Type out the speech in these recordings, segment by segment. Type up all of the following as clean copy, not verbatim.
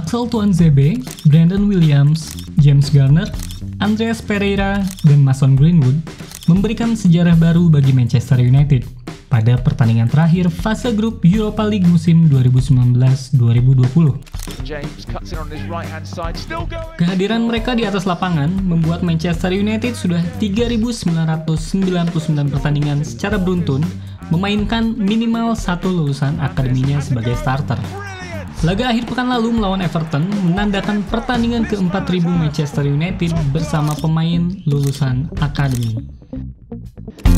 Axel Tuanzebe, Brandon Williams, James Garner, Andreas Pereira, dan Mason Greenwood memberikan sejarah baru bagi Manchester United pada pertandingan terakhir fase grup Europa League musim 2019-2020. Kehadiran mereka di atas lapangan membuat Manchester United sudah 3.999 pertandingan secara beruntun memainkan minimal satu lulusan akademinya sebagai starter. Laga akhir pekan lalu melawan Everton menandakan pertandingan ke-4.000 Manchester United bersama pemain lulusan akademi.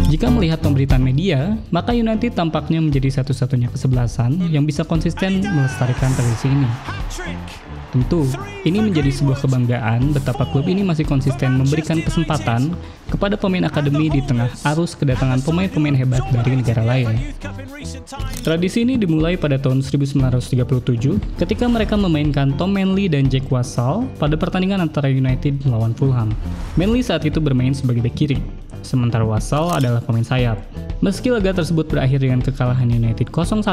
Jika melihat pemberitaan media, maka United tampaknya menjadi satu-satunya kesebelasan yang bisa konsisten melestarikan tradisi ini. Tentu, ini menjadi sebuah kebanggaan betapa klub ini masih konsisten memberikan kesempatan kepada pemain akademi di tengah arus kedatangan pemain-pemain hebat dari negara lain. Tradisi ini dimulai pada tahun 1937 ketika mereka memainkan Tom Manley dan Jack Wassall pada pertandingan antara United melawan Fulham. Manley saat itu bermain sebagai bek kiri, sementara Wassall adalah pemain sayap. Meski laga tersebut berakhir dengan kekalahan United 0-1,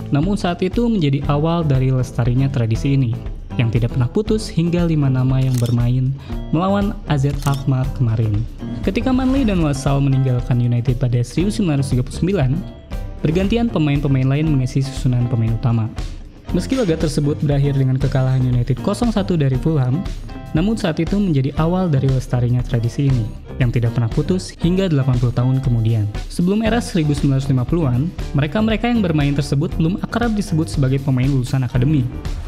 namun saat itu menjadi awal dari lestarinya tradisi ini, yang tidak pernah putus hingga 5 nama yang bermain melawan AZ Alkmaar kemarin. Ketika Manley dan Wassall meninggalkan United pada 1939, bergantian pemain-pemain lain mengisi susunan pemain utama. Meski laga tersebut berakhir dengan kekalahan United 0-1 dari Fulham, namun saat itu menjadi awal dari lestarinya tradisi ini, yang tidak pernah putus hingga 80 tahun kemudian. Sebelum era 1950-an, mereka-mereka yang bermain tersebut belum akrab disebut sebagai pemain lulusan akademi.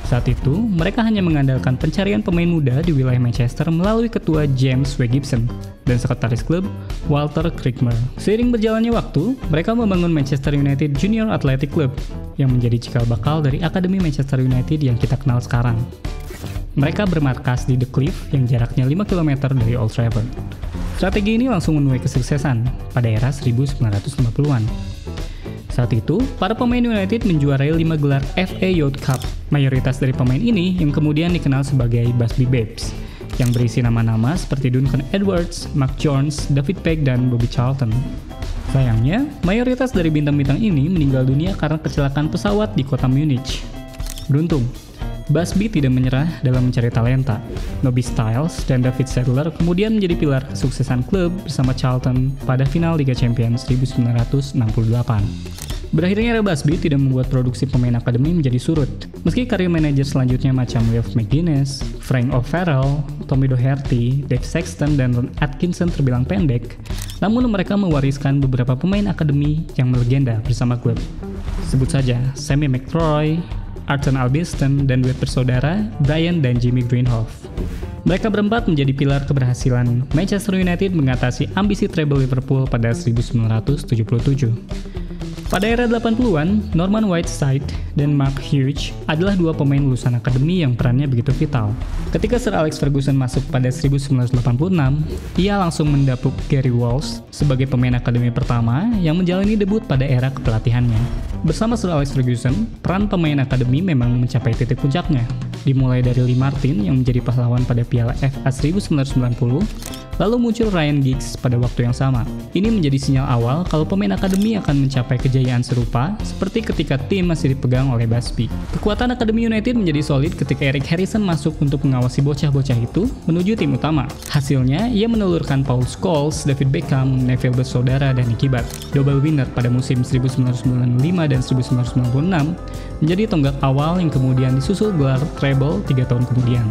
Saat itu, mereka hanya mengandalkan pencarian pemain muda di wilayah Manchester melalui ketua James W. Gibson dan sekretaris klub Walter Crickmer. Seiring berjalannya waktu, mereka membangun Manchester United Junior Athletic Club yang menjadi cikal bakal dari Akademi Manchester United yang kita kenal sekarang. Mereka bermarkas di The Cliff yang jaraknya 5 km dari Old Trafford. Strategi ini langsung menuai kesuksesan pada era 1950-an. Saat itu, para pemain United menjuarai 5 gelar FA Youth Cup. Mayoritas dari pemain ini yang kemudian dikenal sebagai Busby Babes, yang berisi nama-nama seperti Duncan Edwards, Mark Jones, David Peck, dan Bobby Charlton. Sayangnya, mayoritas dari bintang-bintang ini meninggal dunia karena kecelakaan pesawat di kota Munich. Beruntung, Busby tidak menyerah dalam mencari talenta. Nobby Stiles dan David Sadler kemudian menjadi pilar kesuksesan klub bersama Charlton pada final Liga Champions 1968. Berakhirnya era Busby tidak membuat produksi pemain akademi menjadi surut. Meski karir manajer selanjutnya macam Wilf McGuinness, Frank O'Farrell, Tommy Doherty, Dave Sexton, dan Ron Atkinson terbilang pendek, namun mereka mewariskan beberapa pemain akademi yang melegenda bersama klub. Sebut saja Sammy McTroy, Arton Albiston, dan duet bersaudara Brian dan Jimmy Greenhoff. Mereka berempat menjadi pilar keberhasilan Manchester United mengatasi ambisi treble Liverpool pada 1977. Pada era 80-an, Norman Whiteside dan Mark Hughes adalah dua pemain lulusan akademi yang perannya begitu vital. Ketika Sir Alex Ferguson masuk pada 1986, ia langsung mendapuk Gary Walsh sebagai pemain akademi pertama yang menjalani debut pada era kepelatihannya. Bersama Sir Alex Ferguson, peran pemain akademi memang mencapai titik puncaknya. Dimulai dari Lee Martin yang menjadi pahlawan pada Piala FA 1990, lalu muncul Ryan Giggs pada waktu yang sama. Ini menjadi sinyal awal kalau pemain akademi akan mencapai kejayaan serupa seperti ketika tim masih dipegang oleh Busby. Kekuatan Akademi United menjadi solid ketika Eric Harrison masuk untuk mengawasi bocah-bocah itu menuju tim utama. Hasilnya, ia menelurkan Paul Scholes, David Beckham, Neville bersaudara, dan Nicky Butt. Double winner pada musim 1995 dan 1996 menjadi tonggak awal yang kemudian disusul gelar treble 3 tahun kemudian.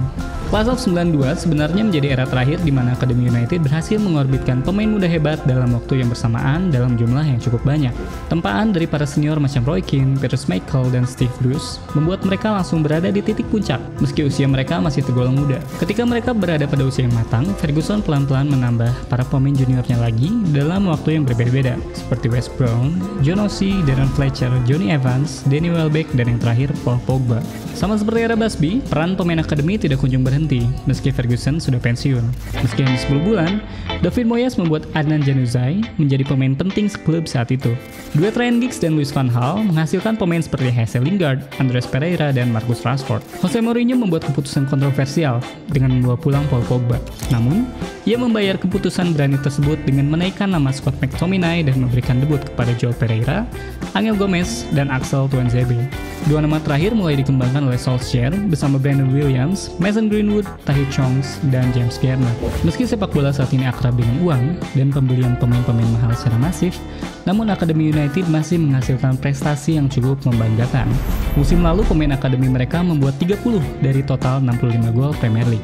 Class of 92 sebenarnya menjadi era terakhir di mana Akademi United berhasil mengorbitkan pemain muda hebat dalam waktu yang bersamaan dalam jumlah yang cukup banyak. Tempaan dari para senior macam Roy Keane, Peter Schmeichel, dan Steve Bruce membuat mereka langsung berada di titik puncak, meski usia mereka masih tergolong muda. Ketika mereka berada pada usia yang matang, Ferguson pelan-pelan menambah para pemain juniornya lagi dalam waktu yang berbeda-beda, seperti Wes Brown, John Ossie, Darren Fletcher, Johnny Evans, Danny Welbeck, dan yang terakhir Paul Pogba. Sama seperti era Busby, peran pemain akademi tidak kunjung berhenti, meski Ferguson sudah pensiun. Meski hanya 10 bulan, David Moyes membuat Adnan Januzaj menjadi pemain penting klub saat itu. Duet Ryan Giggs dan Louis van Gaal menghasilkan pemain seperti Jesse Lingard, Andreas Pereira, dan Marcus Rashford. Jose Mourinho membuat keputusan kontroversial dengan membawa pulang Paul Pogba. Namun, ia membayar keputusan berani tersebut dengan menaikkan nama Scott McTominay dan memberikan debut kepada Joel Pereira, Angel Gomez, dan Axel Tuanzebe. Dua nama terakhir mulai dikembangkan oleh Solskjaer bersama Brandon Williams, Mason Greenwood, Tahith Chong, dan James Garner. Meski sepak bola saat ini akrab dengan uang dan pembelian pemain-pemain mahal secara masif, namun Akademi United masih menghasilkan prestasi yang cukup membanggakan. Musim lalu pemain akademi mereka membuat 30 dari total 65 gol Premier League.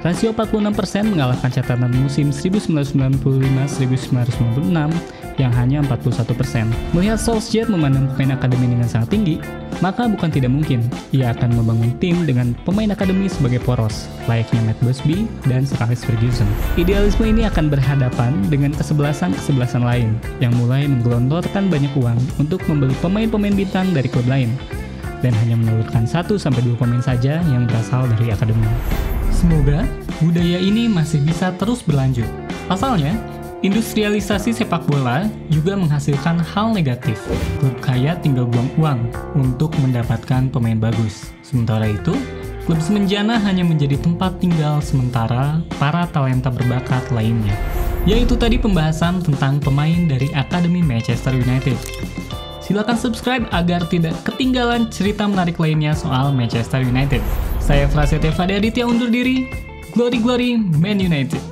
Rasio 46% mengalahkan catatan musim 1995-1996 yang hanya 41%. Melihat Solskjaer memandang pemain akademi dengan sangat tinggi, maka bukan tidak mungkin ia akan membangun tim dengan pemain akademi sebagai poros, layaknya Matt Busby dan Sir Alex Ferguson. Idealisme ini akan berhadapan dengan kesebelasan lain yang mulai menggelontorkan banyak uang untuk membeli pemain-pemain bintang dari klub lain, dan hanya menelurkan 1-2 pemain saja yang berasal dari akademi. Semoga budaya ini masih bisa terus berlanjut. Pasalnya, industrialisasi sepak bola juga menghasilkan hal negatif. Klub kaya tinggal buang uang untuk mendapatkan pemain bagus. Sementara itu, klub semenjana hanya menjadi tempat tinggal sementara para talenta berbakat lainnya. Yaitu tadi pembahasan tentang pemain dari Akademi Manchester United. Silakan subscribe agar tidak ketinggalan cerita menarik lainnya soal Manchester United. Saya Prasetya Fadi Aditya undur diri. Glory Glory Man United.